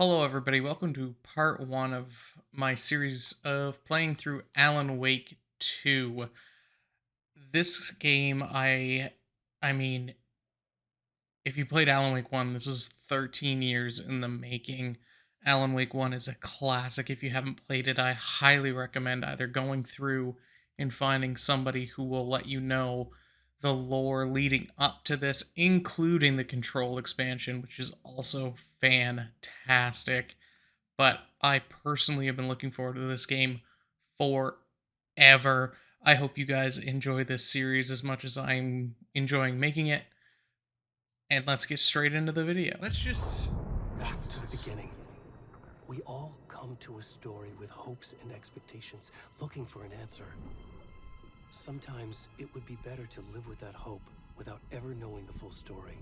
Hello, everybody. Welcome to part one of my series of playing through Alan Wake 2. This game, I mean, if you played Alan Wake 1, this is 13 years in the making. Alan Wake 1 is a classic. If you haven't played it, I highly recommend either going through and finding somebody who will let you know the lore leading up to this, including the Control expansion, which is also fantastic. But I personally have been looking forward to this game forever. I hope you guys enjoy this series as much as I'm enjoying making it. And let's get straight into the video. Let's just... Back to the beginning. We all come to a story with hopes and expectations, looking for an answer. Sometimes it would be better to live with that hope without ever knowing the full story.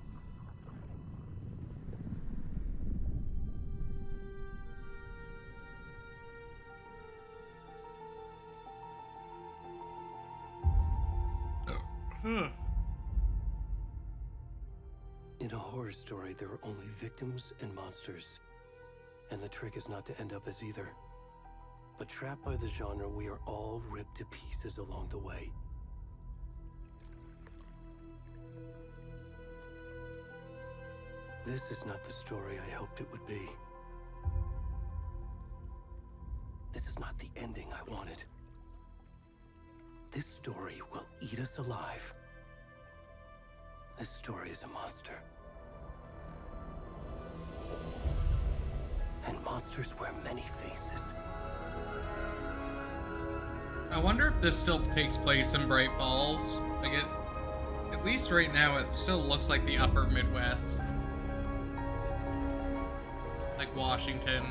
In a horror story, there are only victims and monsters. And the trick is not to end up as either. But trapped by the genre, we are all ripped to pieces along the way. This is not the story I hoped it would be. This is not the ending I wanted. This story will eat us alive. This story is a monster. And monsters wear many faces. I wonder if this still takes place in Bright Falls. Like at least right now, it still looks like the upper Midwest. Like Washington.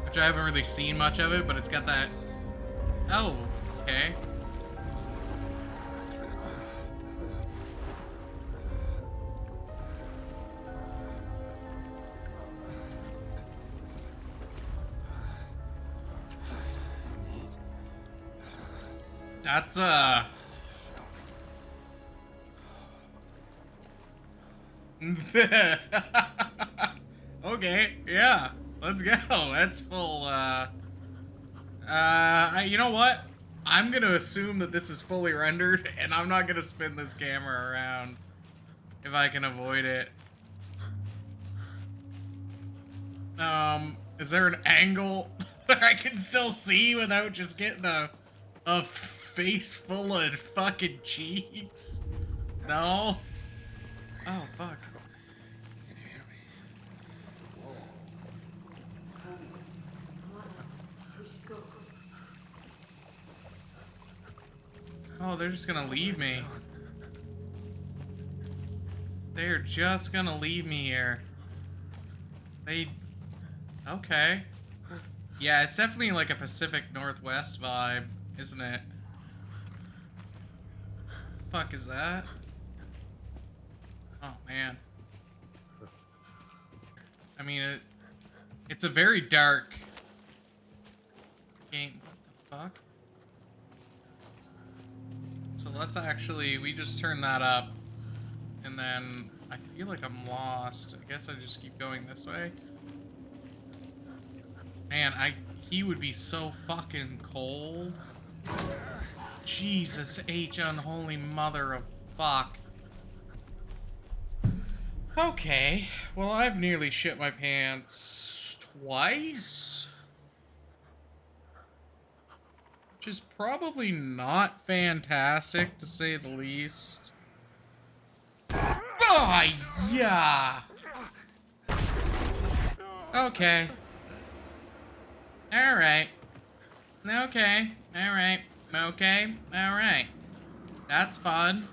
Which I haven't really seen much of it, but it's got that... Oh, okay. That's, okay, yeah, let's go. That's full, you know what? I'm gonna assume that this is fully rendered, and I'm not gonna spin this camera around if I can avoid it. Is there an angle where I can still see without just getting a face full of fucking cheeks? No? Oh, fuck. Oh, they're just gonna leave me. They're just gonna leave me here. Okay. Yeah, it's definitely like a Pacific Northwest vibe, isn't it? Fuck is that? Oh, man. I mean, it's a very dark game. What the fuck? So let's actually, we just turn that up, and then I feel like I'm lost. I guess I just keep going this way. Man, he would be so fucking cold. Jesus H, unholy mother of fuck. Okay, well, I've nearly shit my pants twice. Which is probably not fantastic, to say the least. Oh, yeah! Okay. Alright. Okay. Alright. Okay. Alright. That's fun.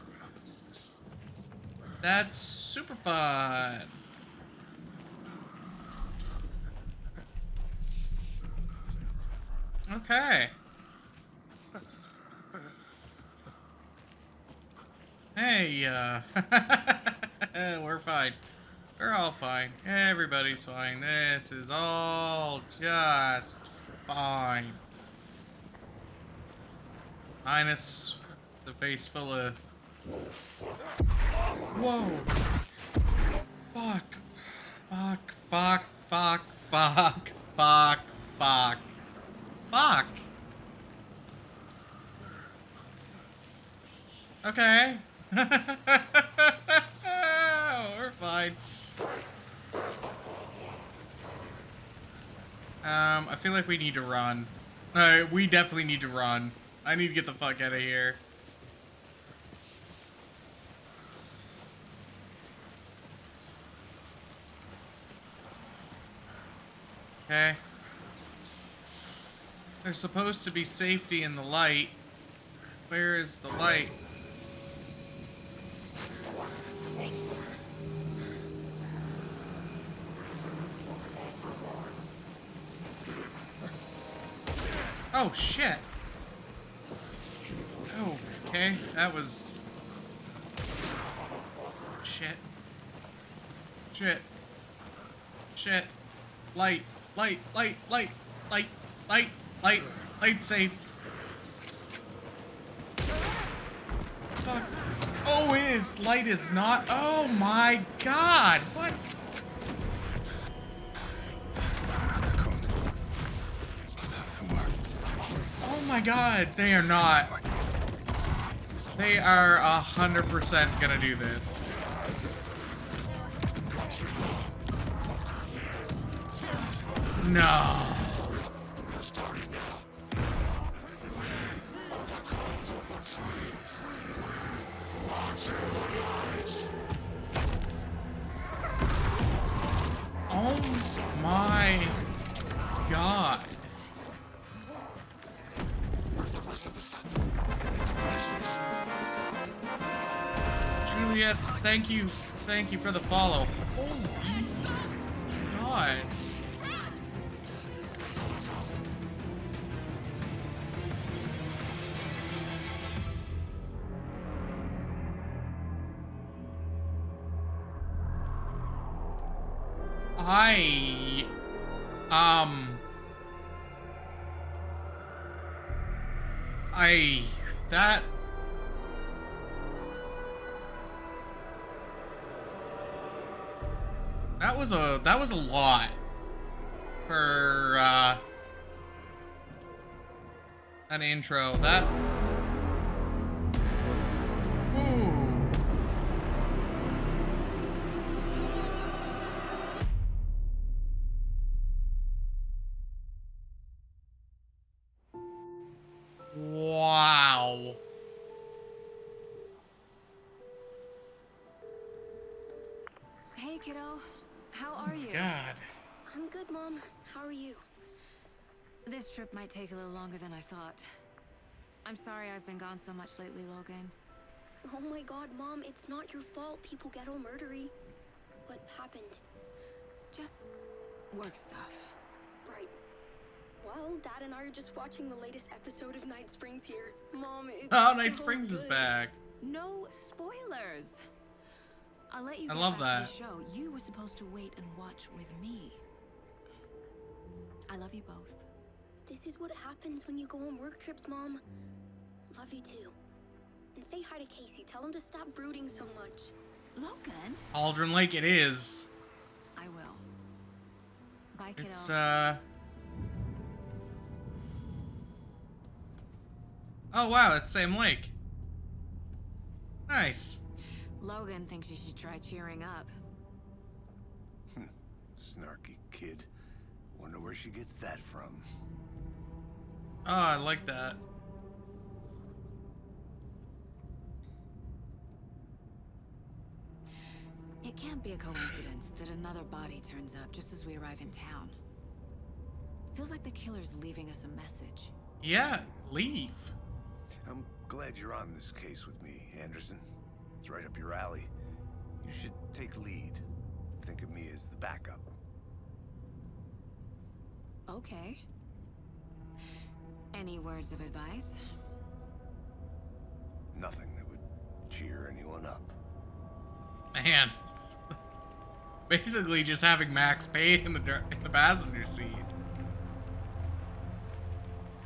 That's super fun. Okay. Hey, we're fine. We're all fine. Everybody's fine. This is all just fine. Minus the face full of... Whoa. fuck, fuck, fuck, fuck, fuck, fuck. Okay. We're fine. I feel like we need to run. We definitely need to run. I need to get the fuck out of here. Okay. There's supposed to be safety in the light. Where is the light? Oh, shit. Oh, okay. That was... Shit. Shit. Shit. Light. Light. Light. Light. Light. Light. Light. Light safe. Fuck. Oh, its light is not... Oh my god. What? Oh my god. They are not. They are 100% gonna do this. No. Oh my god. Juliet, thank you for the follow. Holy god. That was a lot for an intro. That ooh. Wow. Hey, kiddo. How are you? God. I'm good, Mom. How are you? This trip might take a little longer than I thought. I'm sorry I've been gone so much lately, Logan. Oh my god, Mom, it's not your fault people get all murdery. What happened? Just work stuff. Right. Well, Dad and I are just watching the latest episode of Night Springs here. Mom, it's Oh, Night so Springs is good. back. No spoilers. I'll let you I get love back that. to the show. You were supposed to wait and watch with me. I love you both. This is what happens when you go on work trips, Mom. Love you too. And say hi to Casey. Tell him to stop brooding so much. Logan? Cauldron Lake it is. I will. Bye, kiddo. It's oh wow, it's same lake. Nice. Logan thinks you should try cheering up. Snarky kid. Wonder where she gets that from. Oh, I like that. It can't be a coincidence that another body turns up just as we arrive in town. Feels like the killer's leaving us a message. Yeah, leave. I'm glad you're on this case with me, Anderson. It's right up your alley. You should take lead. Think of me as the backup. Okay. Any words of advice? Nothing that would cheer anyone up. Man, it's basically just having Max Payne in the passenger seat.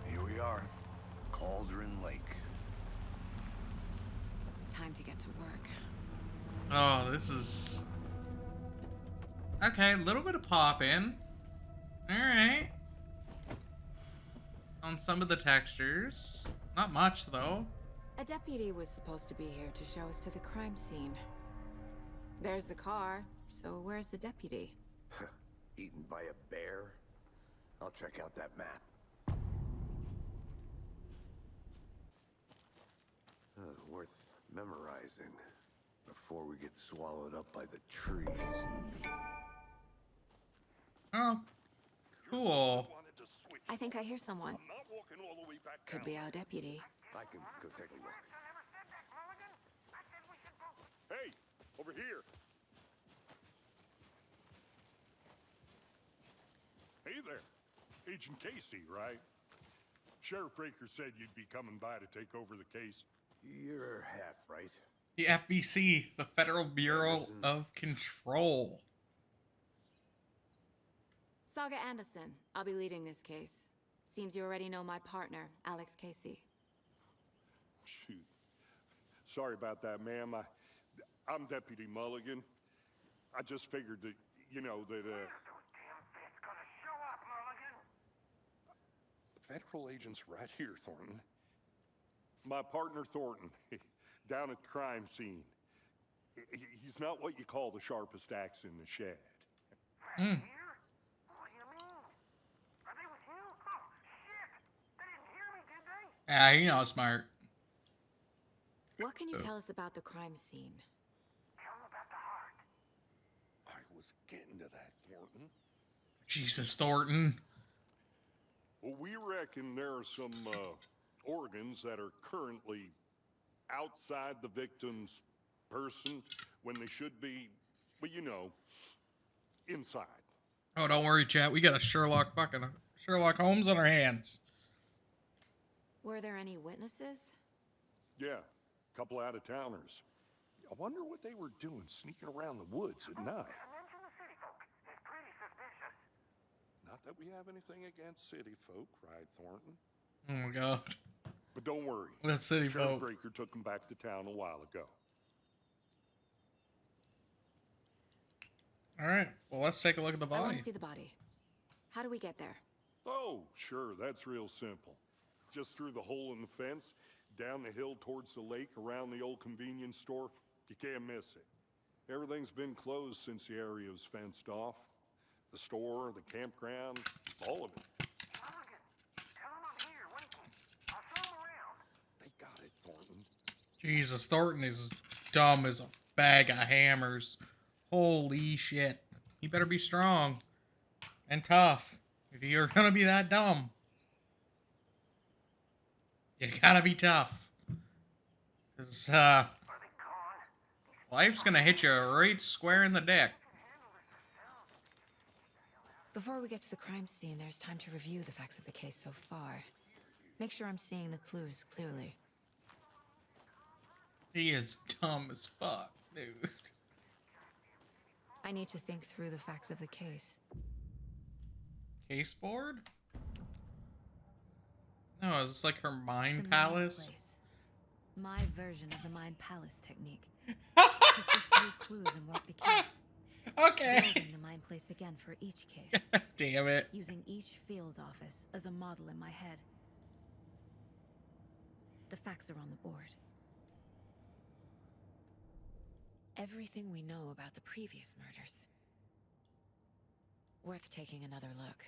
Here we are. Cauldron Lake. Time to get to work. Oh, this is Okay, a little bit of pop in. Alright. On some of the textures. Not much, though. A deputy was supposed to be here to show us to the crime scene. There's the car, so where's the deputy? Eaten by a bear? I'll check out that map. Worth memorizing before we get swallowed up by the trees. Oh, cool. I think I hear someone. Could be our deputy. I can go take a look. Hey, over here. Hey there. Agent Casey, right? Sheriff Breaker said you'd be coming by to take over the case. You're half right. The FBC, the Federal Bureau of Control. Saga Anderson. I'll be leading this case. Seems you already know my partner, Alex Casey. Shoot. Sorry about that, ma'am. I'm Deputy Mulligan. I just figured that, you know, that, Federal agents right here, Thornton. My partner, Thornton, down at the crime scene. He's not what you call the sharpest axe in the shed. Mm. Yeah, you know, smart. What can you tell us about the crime scene? I was getting to that, Thornton. Jesus, Thornton. Well, we reckon there are some organs that are currently outside the victim's person when they should be, well, you know, inside. Oh, don't worry, chat. We got a Sherlock Holmes on our hands. Were there any witnesses? Yeah, a couple out-of-towners. I wonder what they were doing sneaking around the woods at night. Not that we have anything against city folk, right, Thornton? Oh my god. But don't worry. That's city Sheriff folk. Breaker took them back to town a while ago. Alright, well, let's take a look at the I want body. to see the body. How do we get there? Oh, sure, that's real simple. Just through the hole in the fence, down the hill towards the lake, around the old convenience store. You can't miss it. Everything's been closed since the area was fenced off. The store, the campground, all of it. They got it, Thornton. Jesus, Thornton is dumb as a bag of hammers. Holy shit. He better be strong and tough if you're gonna be that dumb. You gotta be tough. Cause, life's gonna hit you right square in the dick. Before we get to the crime scene, there's time to review the facts of the case so far. Make sure I'm seeing the clues clearly. He is dumb as fuck, dude. I need to think through the facts of the case. Case board? No, is this like her The mind palace? Place. My version of the mind palace technique. To sift through clues and work the case. Okay. Building the mind place again for each case. Damn it. Using each field office as a model in my head. The facts are on the board. Everything we know about the previous murders. Worth taking another look.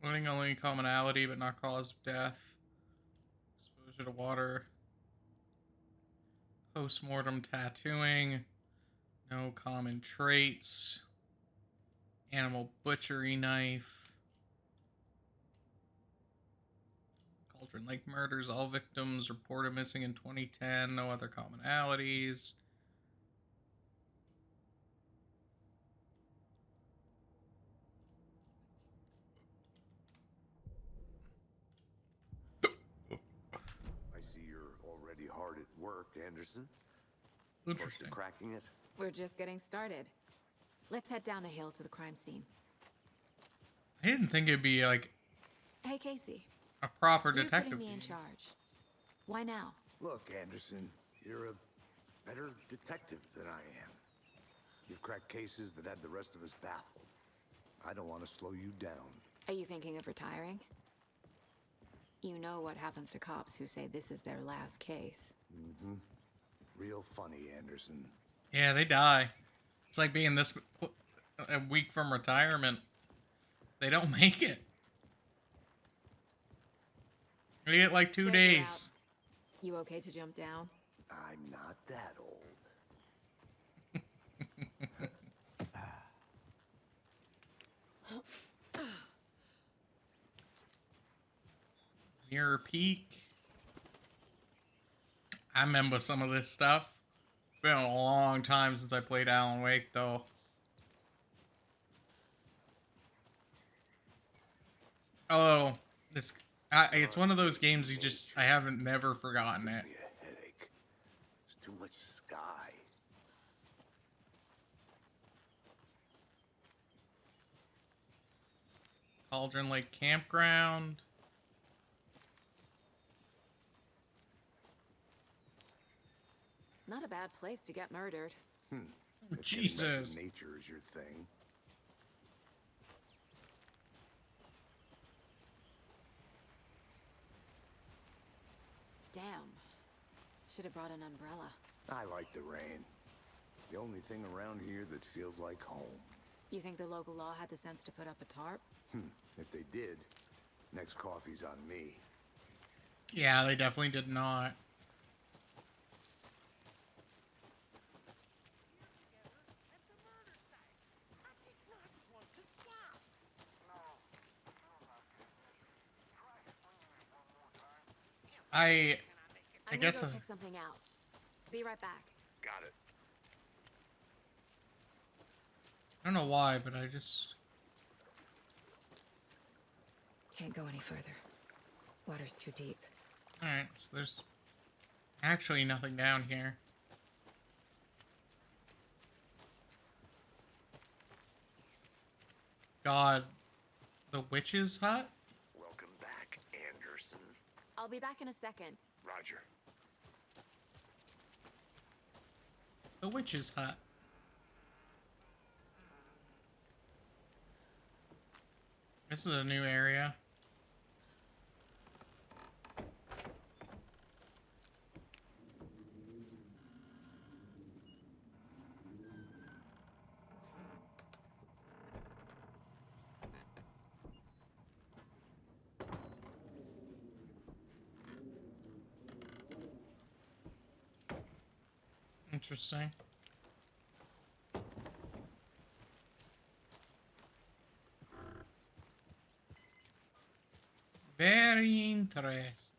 Learning only commonality but not cause of death. Exposure to water. Post-mortem tattooing. No common traits. Animal butchery knife. Cauldron Lake murders. All victims reported missing in 2010. No other commonalities. hard at work, Anderson. Close to Interesting. cracking it? We're just getting started. Let's head down the hill to the crime scene. I didn't think it'd be like Hey, Casey. a proper You're detective putting me in game. charge. Why now? Look, Anderson, you're a better detective than I am. You've cracked cases that had the rest of us baffled. I don't want to slow you down. Are you thinking of retiring? You know what happens to cops who say this is their last case. Mm-hmm. Real funny, Anderson. Yeah, they die. It's like being this a week from retirement. They don't make it. They get like 2 Stairs are days. out. You okay to jump down? I'm not that old. Mirror Peak. I remember some of this stuff. It's been a long time since I played Alan Wake, though. Oh, it's one of those games I haven't never forgotten it. Give me a headache. There's too much sky. Cauldron Lake Campground. Not a bad place to get murdered. If getting back to Jesus. nature is your thing. Damn. Should have brought an umbrella. I like the rain. The only thing around here that feels like home. You think the local law had the sense to put up a tarp? If they did, next coffee's on me. Yeah, they definitely did not. I I'm guess gonna go check something out. Be right back. Got it. I don't know why, but I just... Can't go any further. Water's too deep. Alright, so there's actually nothing down here. God, the witch's hut? Welcome back, Anderson. I'll be back in a second. Roger. The witch's hut. This is a new area. Interesting. Very interesting.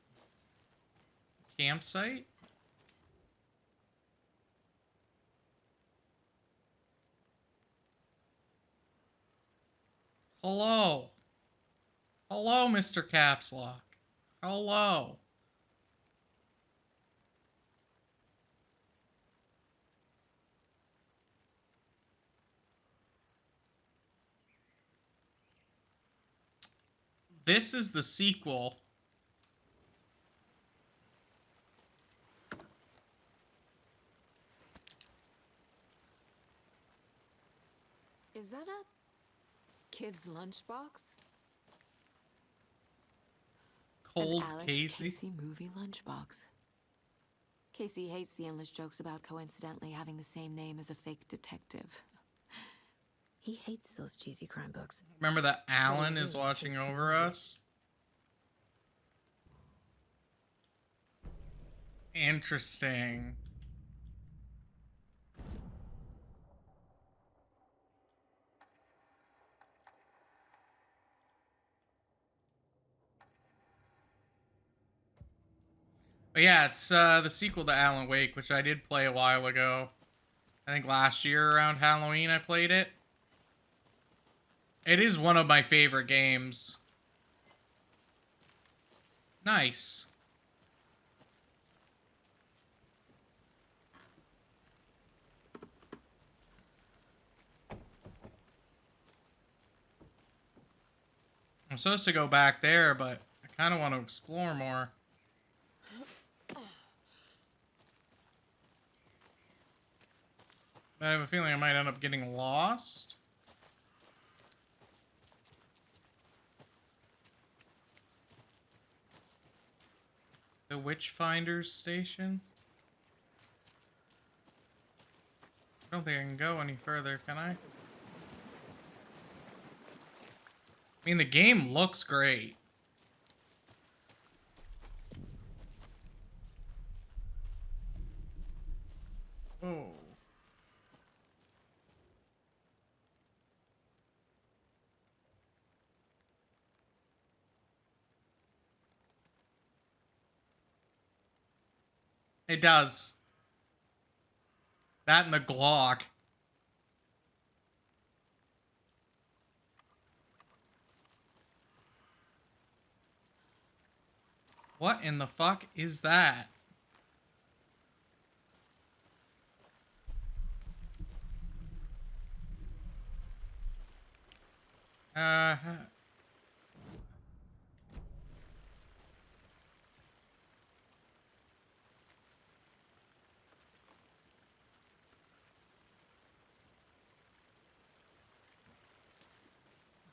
Campsite? Hello. Hello, Mr. Caps Lock. Hello. This is the sequel. Is that a kid's lunchbox? Cold An Alex Casey. movie lunchbox. Casey hates the endless jokes about coincidentally having the same name as a fake detective. He hates those cheesy crime books. Remember that Alan is watching over us? Interesting. But yeah, it's the sequel to Alan Wake, which I did play a while ago. I think last year around Halloween I played it. It is one of my favorite games. Nice. I'm supposed to go back there, but I kind of want to explore more. But I have a feeling I might end up getting lost. The Witchfinder's Station? I don't think I can go any further, can I? I mean, the game looks great. Oh. It does. That and the Glock. What in the fuck is that? Uh...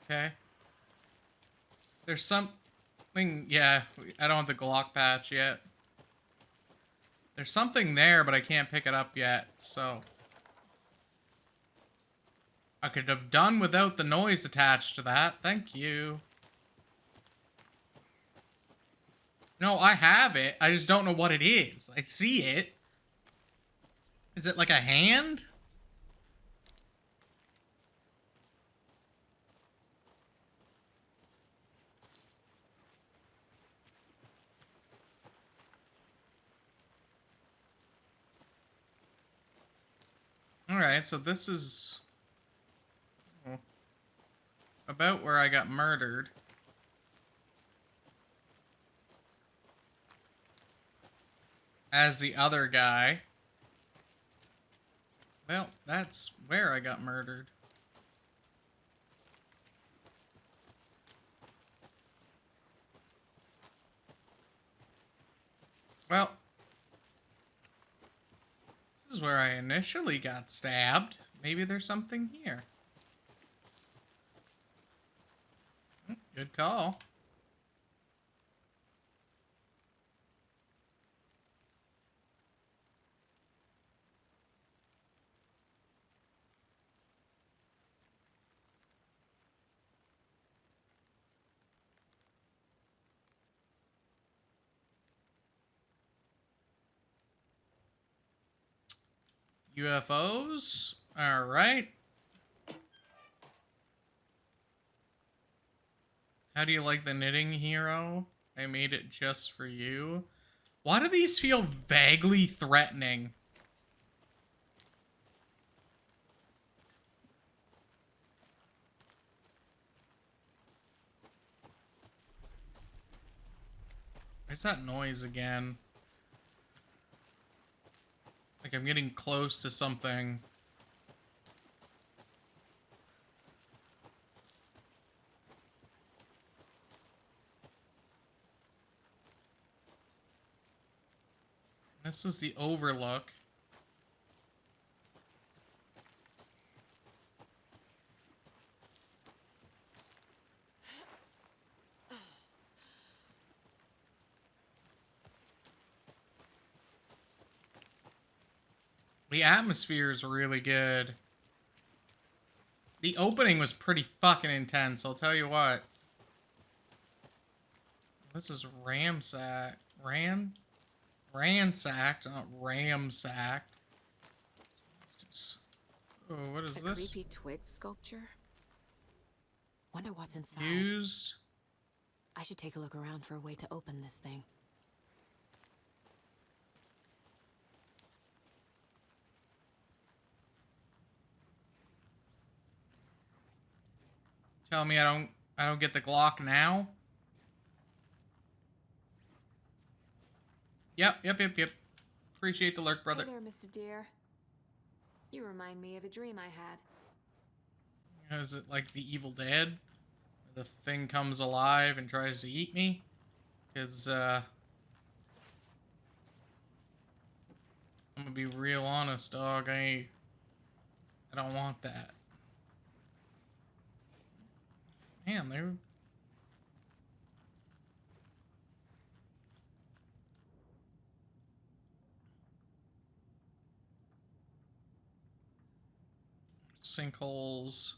Okay. There's something... Yeah, I don't have the Glock patch yet. There's something there, but I can't pick it up yet, so... I could have done without the noise attached to that. Thank you. No, I have it. I just don't know what it is. I see it. Is it like a hand? Alright, so this is... about where I got murdered. As the other guy. Well, that's where I got murdered. Well, this is where I initially got stabbed. Maybe there's something here. Good call. UFOs? All right. How do you like the knitting, hero? I made it just for you. Why do these feel vaguely threatening? Where's that noise again? Like I'm getting close to something. This is the Overlook. The atmosphere is really good. The opening was pretty fucking intense, I'll tell you what. This is ransacked, not ramsacked. Jesus. Oh, what is this? Creepy twig sculpture. Wonder what's inside. Used. I should take a look around for a way to open this thing. Tell me I don't get the Glock now? Yep. Appreciate the lurk, brother. Hey there, Mr. Deer. You remind me of a dream I had. Is it like the Evil Dead? the thing comes alive and tries to eat me. Because, I'm gonna be real honest, dog. I don't want that. Man, they're... sinkholes.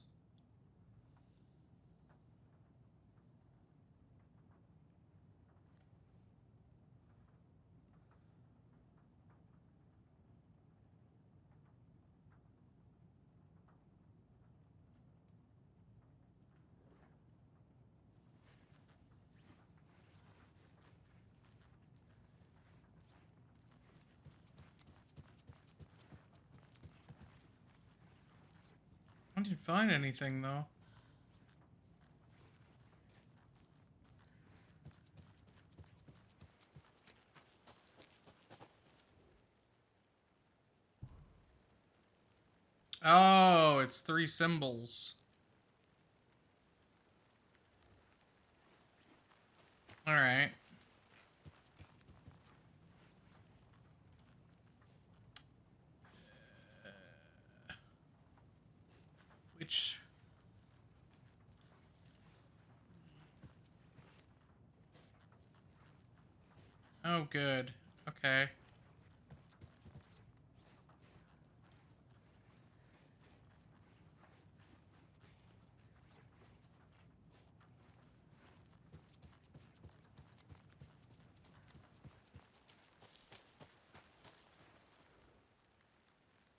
I didn't find anything though. Oh, it's 3 symbols. All right. Which... Oh, good. Okay.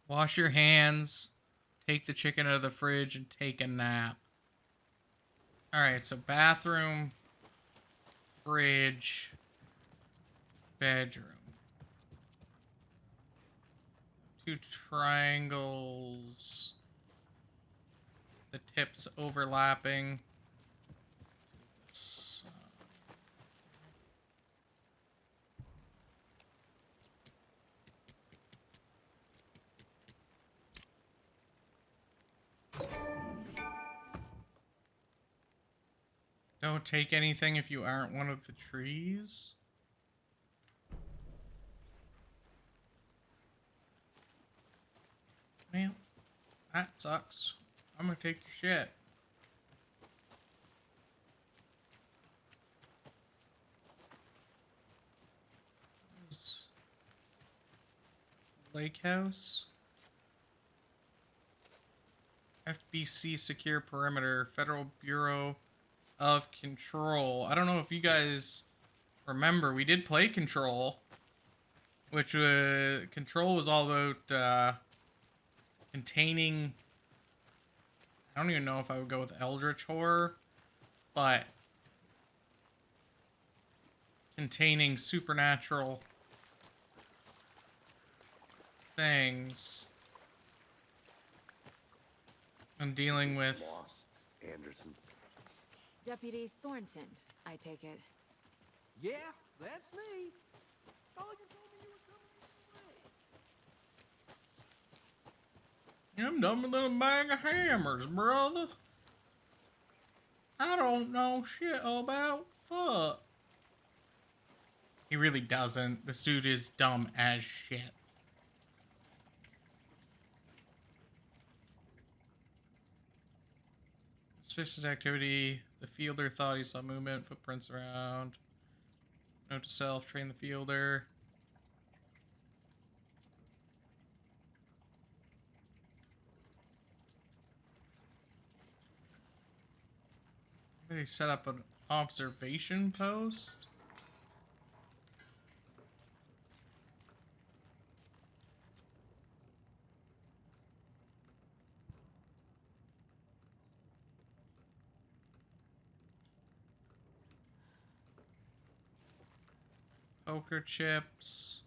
Wash your hands, take the chicken out of the fridge, and take a nap. Alright, so bathroom, fridge, bedroom. 2 triangles. The tips overlapping. Don't take anything if you aren't one of the trees. Well, that sucks. I'm gonna take your shit. Lake House. FBC Secure Perimeter. Federal Bureau of Control. I don't know if you guys remember. We did play Control. Which Control was all about containing... I don't even know if I would go with Eldritch Horror. But... containing supernatural... things. I'm dealing with... Lost, Anderson. Deputy Thornton, I take it. Yeah, that's me. Mulligan told me you were coming this way. I'm dumber than a bag of hammers, brother. I don't know shit about fuck. He really doesn't. This dude is dumb as shit. Suspicious activity. The fielder thought he saw movement, footprints around. Note to self, train the fielder. Maybe set up an observation post. Poker chips.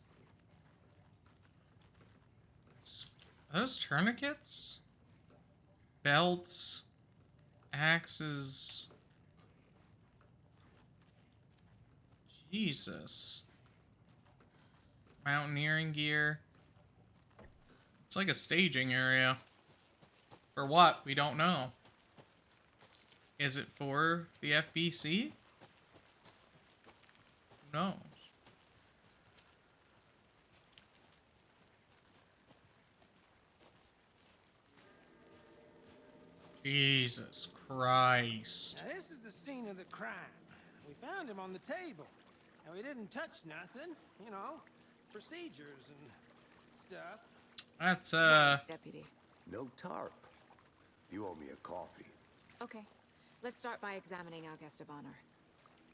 Are those tourniquets? Belts. Axes. Jesus. Mountaineering gear. It's like a staging area. For what? We don't know. Is it for the FBC? Who knows? Jesus Christ. Now, this is the scene of the crime. We found him on the table. And we didn't touch nothing, you know, procedures and stuff. That's, Nice, Deputy. No tarp. You owe me a coffee. Okay, let's start by examining our guest of honor.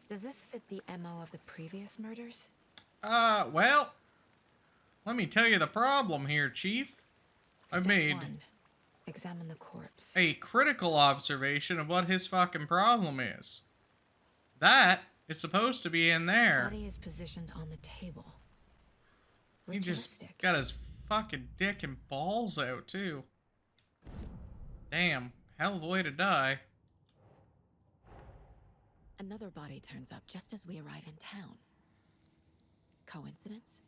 Does this fit the MO of the previous murders? Well, let me tell you the problem here, Chief. I've Step made 1. Examine the corpse. a critical observation of what his fucking problem is. That is supposed to be in there. Body is positioned on the table. He just Ritualistic. got his fucking dick and balls out, too. Damn, hell of a way to die. Another body turns up just as we arrive in town. Coincidence?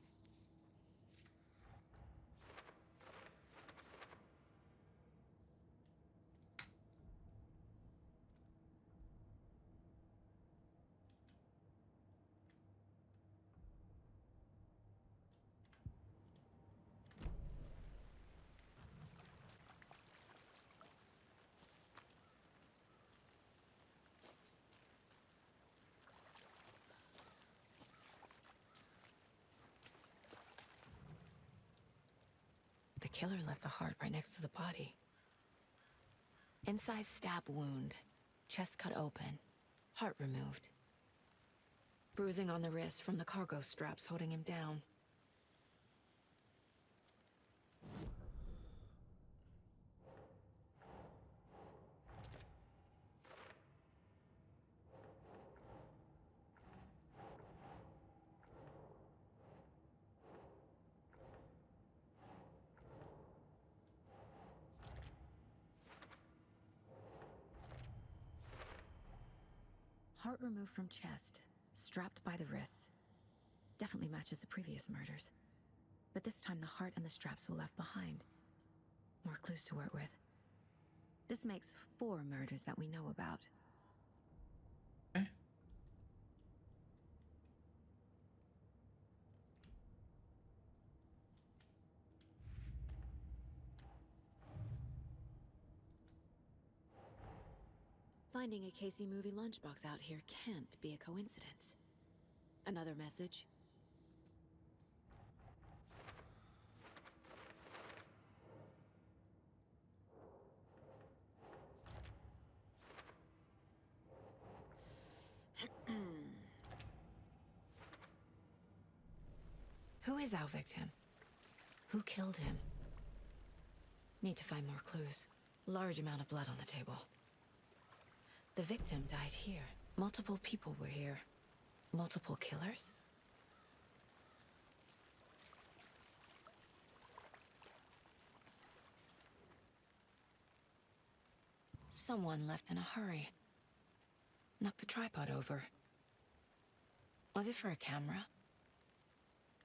The killer left the heart right next to the body. Inside stab wound, chest cut open, heart removed. Bruising on the wrist from the cargo straps holding him down. Heart removed from chest, strapped by the wrists. Definitely matches the previous murders. But this time the heart and the straps were left behind. More clues to work with. This makes 4 murders that we know about. Okay. Finding a Casey movie lunchbox out here can't be a coincidence. Another message. Who is our victim? Who killed him? Need to find more clues. Large amount of blood on the table. The victim died here. Multiple people were here. Multiple killers? Someone left in a hurry. Knocked the tripod over. Was it for a camera?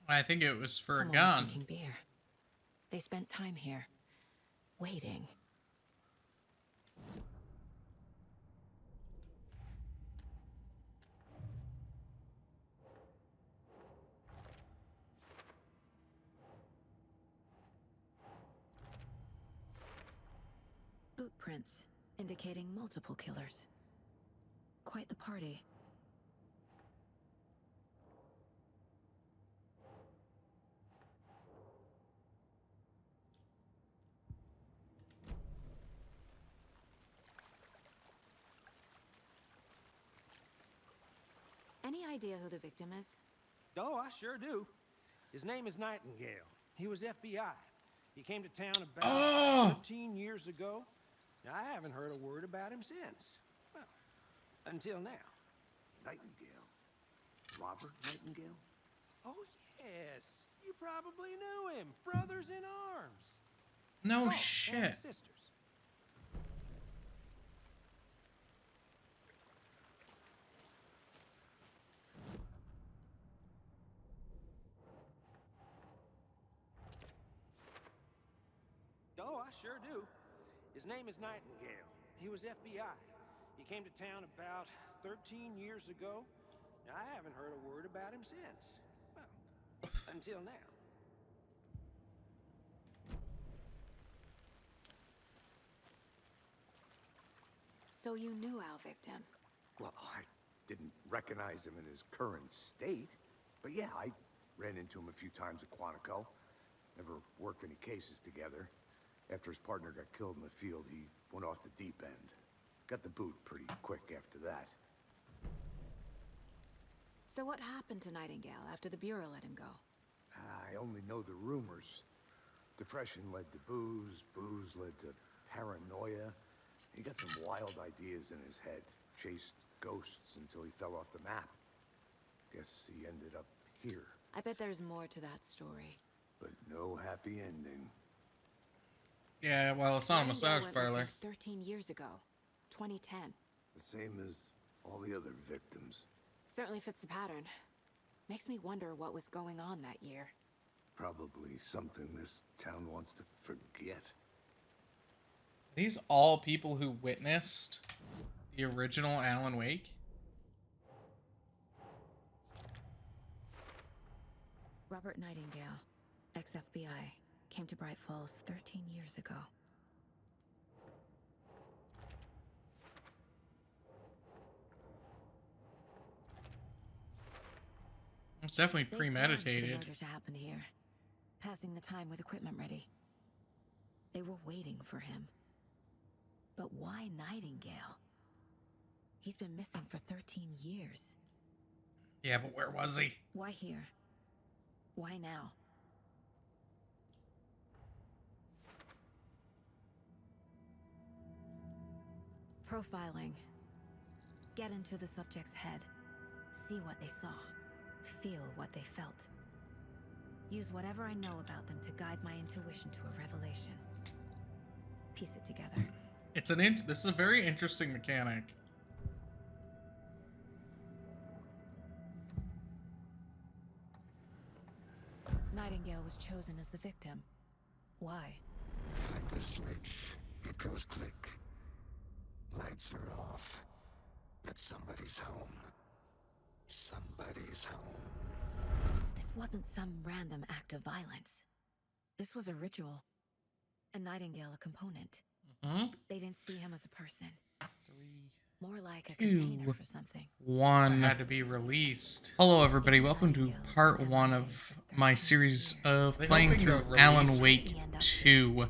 I think it was for Someone a was gun. drinking beer. They spent time here. Waiting. Boot prints, indicating multiple killers. Quite the party. Any idea who the victim is? Oh, I sure do. His name is Nightingale. He was FBI. He came to town about Oh! 13 years ago. I haven't heard a word about him since. Well, until now. Nightingale. Robert Nightingale? Oh, yes. You probably knew him. Brothers in arms. No Oh, and shit. sisters. Oh, I sure do. His name is Nightingale. He was FBI. He came to town about 13 years ago. I haven't heard a word about him since. Well, until now. So you knew our victim. Well, I didn't recognize him in his current state. But yeah, I ran into him a few times at Quantico. Never worked any cases together. After his partner got killed in the field, he went off the deep end. Got the boot pretty quick after that. So what happened to Nightingale after the Bureau let him go? I only know the rumors. Depression led to booze, booze led to paranoia. He got some wild ideas in his head, chased ghosts until he fell off the map. Guess he ended up here, I bet there's more to that story. but no happy ending. Yeah, well, it's not a Nightingale massage went parlor. missing 13 years ago. 2010. The same as all the other victims. Certainly fits the pattern. Makes me wonder what was going on that year. Probably something this town wants to forget. These all people who witnessed the original Alan Wake? Robert Nightingale, ex-FBI, came to Bright Falls 13 years ago. It's definitely They planned for the premeditated. murder to happen here, passing the time with equipment ready. They were waiting for him. But why Nightingale? He's been missing for 13 years. Yeah, but where was he? Why here? Why now? Profiling. Get into the subject's head. See what they saw. Feel what they felt. Use whatever I know about them to guide my intuition to a revelation. Piece it together. This is a very interesting mechanic. Nightingale was chosen as the victim. Why? Flick the switch. It goes click. Lights are off. But somebody's home. Somebody's home. This wasn't some random act of violence. This was a ritual. And Nightingale a component. Hmm? They didn't see him as a person. 3, More like a 2, container for something. 1 had to be released. Hello, everybody. Welcome to part 1 of my series of playing through Alan Wake 2.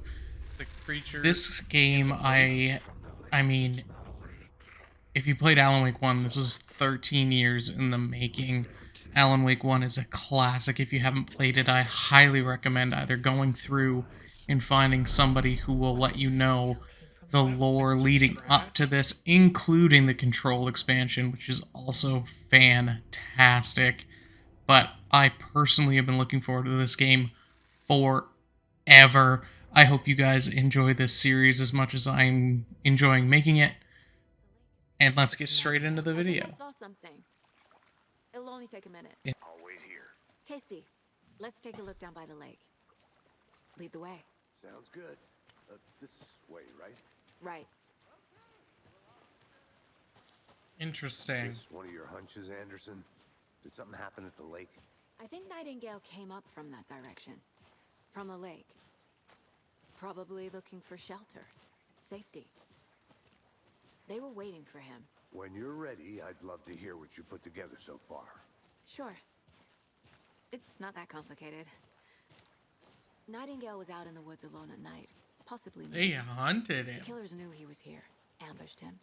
The creature. This game, I mean, if you played Alan Wake 1, this is 13 years in the making. Alan Wake 1 is a classic. If you haven't played it, I highly recommend either going through and finding somebody who will let you know the lore leading up to this, including the Control expansion, which is also fantastic. But I personally have been looking forward to this game forever. I hope you guys enjoy this series as much as I'm enjoying making it. And let's get straight into the video. I saw something. It'll only take a minute. I'll wait here. Casey, let's take a look down by the lake. Lead the way. Sounds good. This way, right? Right. Interesting. This one of your hunches, Anderson? Did something happen at the lake? I think Nightingale came up from that direction. From the lake. Probably looking for shelter. Safety. They were waiting for him. When you're ready, I'd love to hear what you put together so far. Sure. It's not that complicated. Nightingale was out in the woods alone at night. Possibly They moving. hunted The him. killers knew he was here. Ambushed him.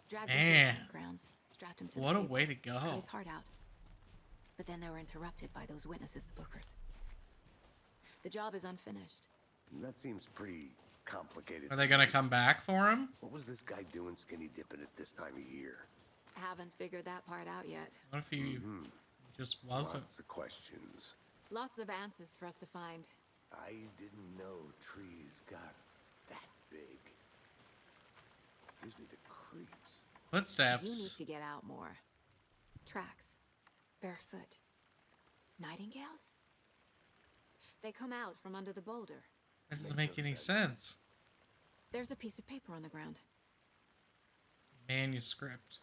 Dragged him to the Man. campgrounds. Strapped him to What the a table, way to cut go. his heart out. But then they were interrupted by those witnesses, the Bookers. The job is unfinished. That seems pretty complicated. Are they gonna come back for him? What was this guy doing skinny dipping at this time of year? Haven't figured that part out yet. What if he just wasn't? Lots of questions. Lots of answers for us to find. I didn't know trees got that big. Gives me the creeps. You need Footsteps. to get out more. Tracks. Barefoot. Nightingales? They come out from under the boulder. That doesn't make any sense. There's a piece of paper on the ground. Manuscript.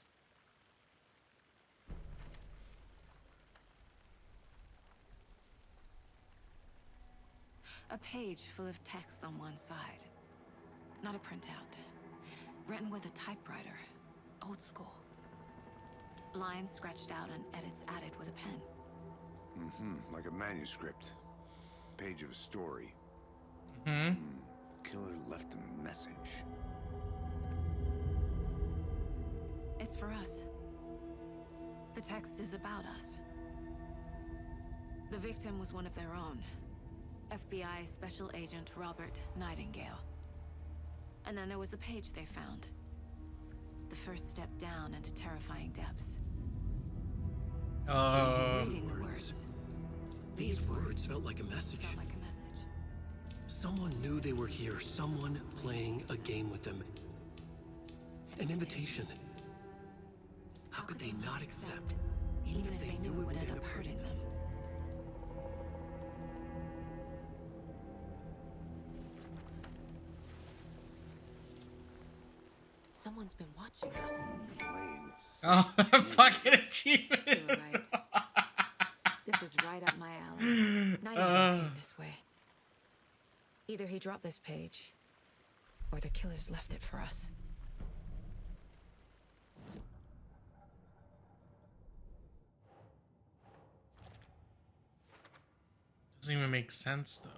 A page full of text on one side. Not a printout. Written with a typewriter. Old school. Lines scratched out and edits added with a pen. Like a manuscript. Page of a story. Killer left a message. It's for us. The text is about us. The victim was one of their own. FBI Special Agent Robert Nightingale. And then there was the page they found. The first step down into terrifying depths. Reading the words. These words felt like a message. Felt like a message. Someone knew they were here. Someone playing a game with them. An invitation. How could they not accept? Even if they knew it would end up hurting them. Someone's been watching us. Playing Oh, fucking achievement. You were right. This is right up my alley. Nightingale came this way. Either he dropped this page, or the killers left it for us. Doesn't even make sense, though.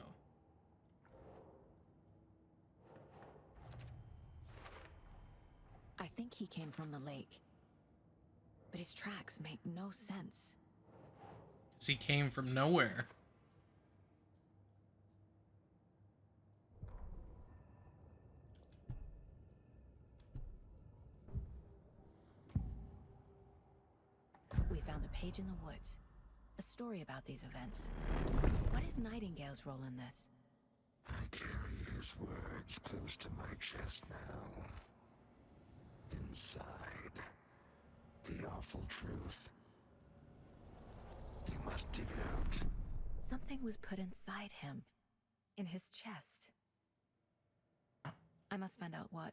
I think he came from the lake. But his tracks make no sense. 'Cause he came from nowhere. We found a page in the woods. A story about these events. What is Nightingale's role in this? I carry his words close to my chest now. Inside, the awful truth. You must dig it out. Something was put inside him. In his chest. I must find out what.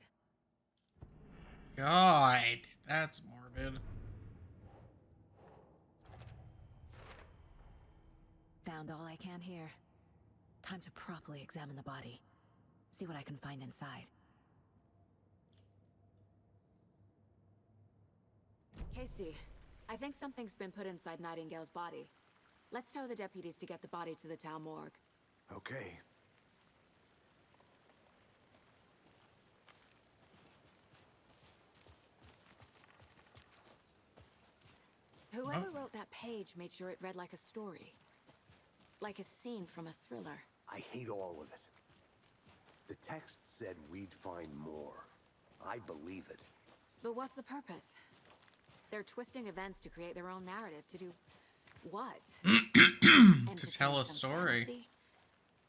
God, that's morbid. Found all I can here. Time to properly examine the body. See what I can find inside. Casey, I think something's been put inside Nightingale's body. Let's tell the deputies to get the body to the town morgue. Okay. Whoever wrote that page made sure it read like a story. Like a scene from a thriller. I hate all of it. The text said we'd find more. I believe it. But what's the purpose? They're twisting events to create their own narrative. To do what? To tell a story. Fantasy?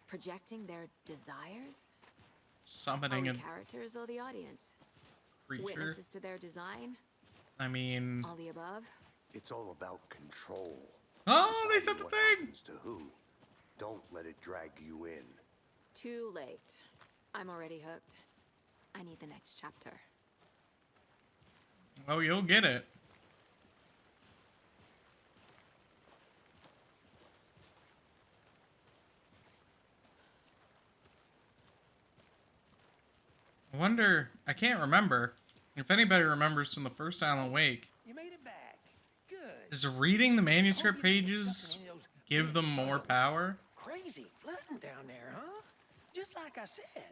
Projecting their desires? Summoning Are a we characters or the audience? creature. Witnesses to their design? I mean... All the above? It's all about control. Oh, they said Deciding the what thing! happens to who. Don't let it drag you in. Too late. I'm already hooked. I need the next chapter. Oh, you'll get it. I wonder, I can't remember. If anybody remembers from the first Alan Wake, You made it back. Good. does reading the manuscript Hope you didn't get pages stuck in any of those give them more puddles. power? Crazy flooding down there, huh? Just like I said.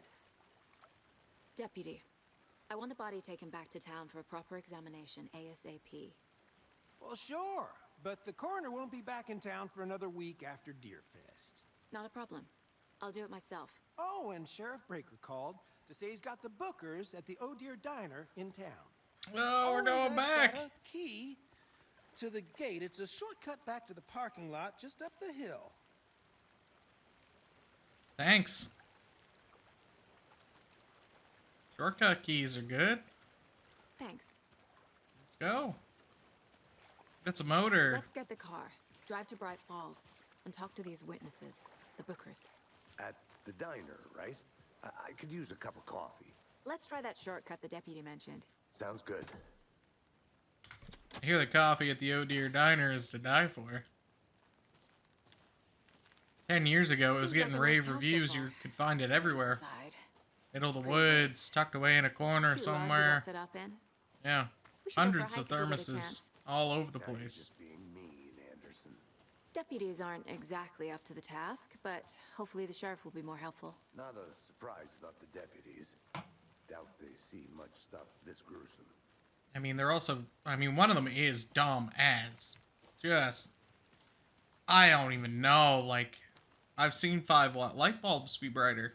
Deputy, I want the body taken back to town for a proper examination ASAP. Well, sure. But the coroner won't be back in town for another week after Deerfest. Not a problem. I'll do it myself. Oh, and Sheriff Breaker called to say he's got the Bookers at the Oh Dear Diner in town. Oh, we're and going I've back. got a key to the gate. It's a shortcut back to the parking lot just up the hill. Thanks. Shortcut keys are good. Thanks. Let's go. It's a motor. Let's get the car, drive to Bright Falls, and talk to these witnesses, the Bookers. At the diner, right? I could use a cup of coffee. Let's try that shortcut the deputy mentioned. Sounds good. I hear the coffee at the Oh Dear Diner is to die for. 10 years ago, it was Seems like getting a rave nice town so reviews. far. You could find it everywhere. Side. Middle of the Pretty woods, tucked away in a corner Cute lodge we got somewhere. set up in. Yeah. We should go for a Hundreds of hike if we get a thermoses chance. all over the Now you're place. just being mean, Anderson. Deputies aren't exactly up to the task, but hopefully the sheriff will be more helpful. Not a surprise about the deputies. Doubt they see much stuff this gruesome. I mean, they're also... I mean, one of them is dumb as... Just... I don't even know, like... I've seen 5-watt light bulbs be brighter.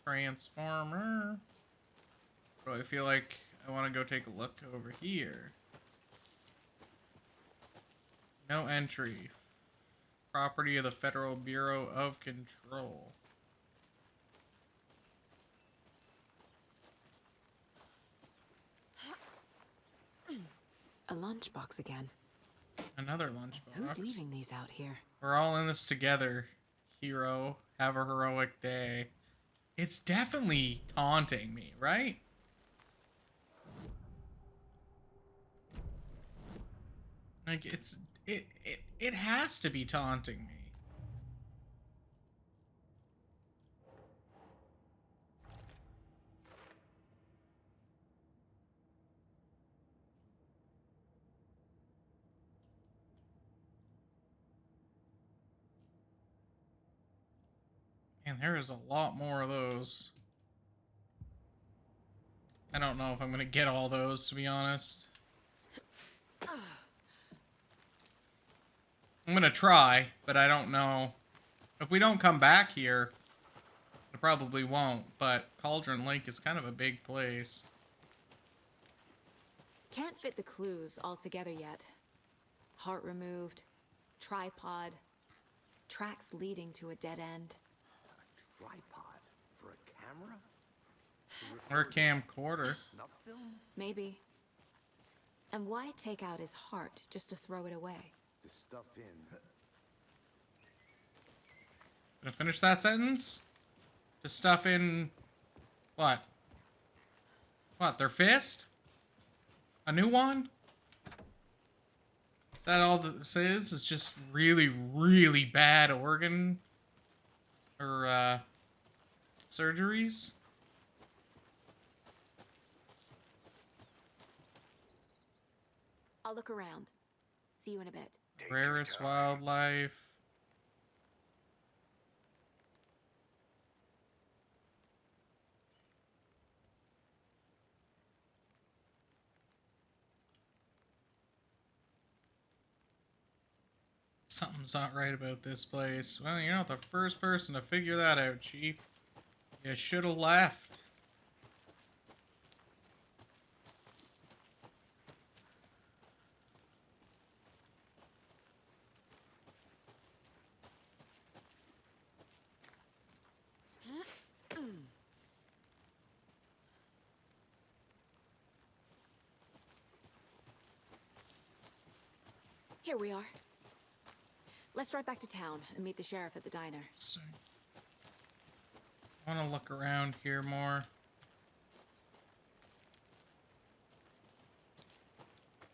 Transformer. So I feel like I want to go take a look over here. No entry. Property of the Federal Bureau of Control. A lunchbox again. Another lunchbox. Who's leaving these out here? We're all in this together, hero. Have a heroic day. It's definitely taunting me, right? Like, it has to be taunting me. And there is a lot more of those. I don't know if I'm gonna get all those, to be honest. I'm gonna try, but I don't know. If we don't come back here, I probably won't, but Cauldron Lake is kind of a big place. Can't fit the clues all together yet. Heart removed, tripod, tracks leading to a dead end. A tripod for a camera? Or a camcorder. Snuff film? Maybe. And why take out his heart just to throw it away? To stuff in. Gonna finish that sentence? To stuff in... What? What, their fist? A new one? That all this is just really, really bad organ... Or, surgeries? I'll look around. See you in a bit. Rarest wildlife. Something's not right about this place. Well, you're not the first person to figure that out, Chief. You should have left. Here we are. Let's drive back to town and meet the sheriff at the diner. Interesting. I want to look around here more.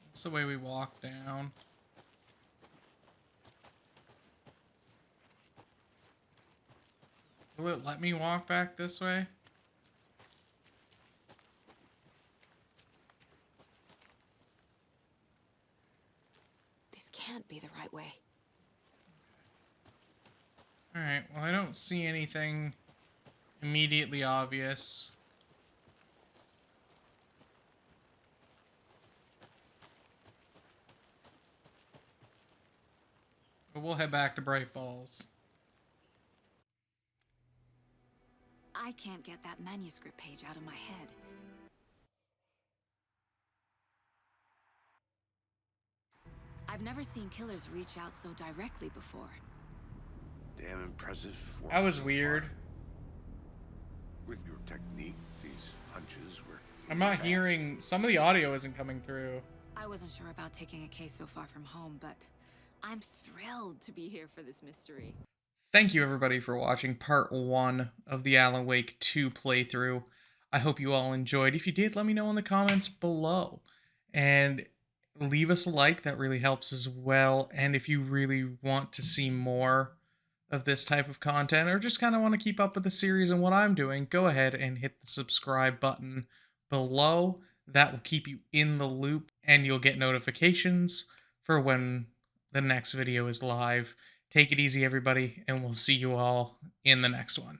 That's the way we walk down. Will it let me walk back this way? This can't be the right way. Alright, well, I don't see anything immediately obvious. But we'll head back to Bright Falls. I can't get that manuscript page out of my head. I've never seen killers reach out so directly before. Damn impressive. That was weird. With your technique, these hunches were... I'm not hearing... Some of the audio isn't coming through. I wasn't sure about taking a case so far from home, but I'm thrilled to be here for this mystery. Thank you everybody for watching part 1 of the Alan Wake 2 playthrough. I hope you all enjoyed. If you did, let me know in the comments below. And leave us a like, that really helps as well. And if you really want to see more of this type of content, or just kind of want to keep up with the series and what I'm doing, go ahead and hit the subscribe button below. That will keep you in the loop, and you'll get notifications for when the next video is live. Take it easy, everybody, and we'll see you all in the next one.